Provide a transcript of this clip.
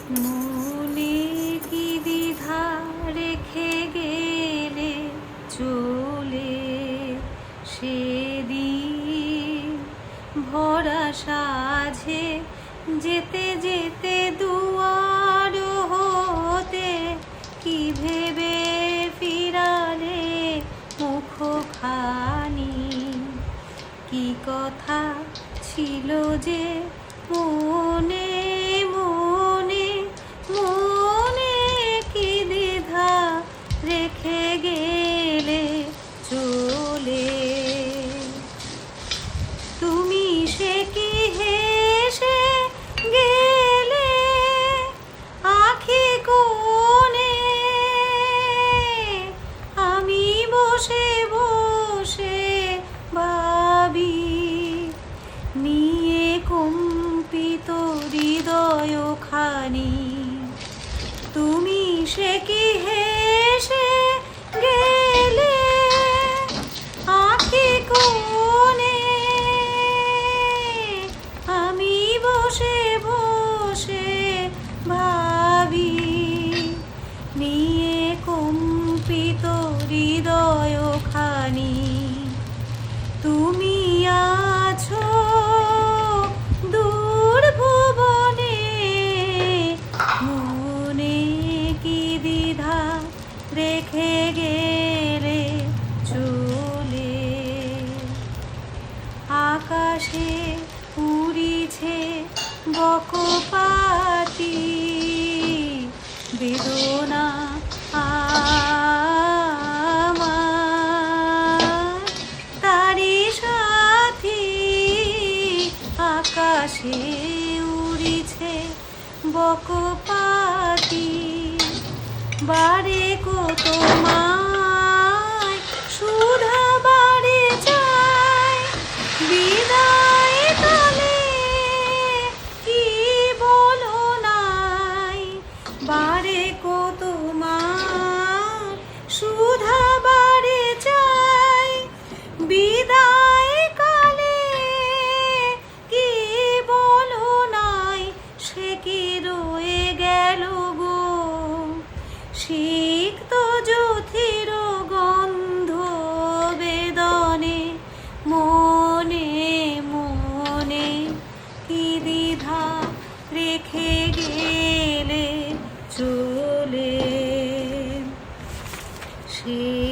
মনে কি দ্বিধা রেখে গেলে চলে সেদিন ভরা সাঝে যেতে যেতে দুয়ার হতে কি ভেবে ফিরালে মুখখানি কি কথা ছিল যে মনে মনে মনে কি দ্বিধা রেখে গেলে চলে তুমি সে কি হেসে গেলে আখি কোণে আমি বসে বসে ভাবি নিয়ে কম্পিত হৃদয়খানি তুমি সে কি হেসে গেলে আখি কোণে আমি বসে বসে ভাবি নিয়ে কম্পিত হৃদয়খানি তুমি আছো দূর ভুবনে মনে কি দ্বিধা রেখে গেলে চলে আকাশে উড়িছে বকপাটি বেদনা আমার তারি সাথী আকাশে উড়িছে বকপাটি বারে কত মায় সুধা বারে চায় বিদায় কালে কি বলো নাই বারে কত মায় সুধা বারে চায় বিদায় কালে কি বলো নাই সে কি রয়ে গেল গো সিক্ত জ্যোতির গন্ধ বেদনে মনে মনে কি দ্বিধা রেখে গেলে চলে সে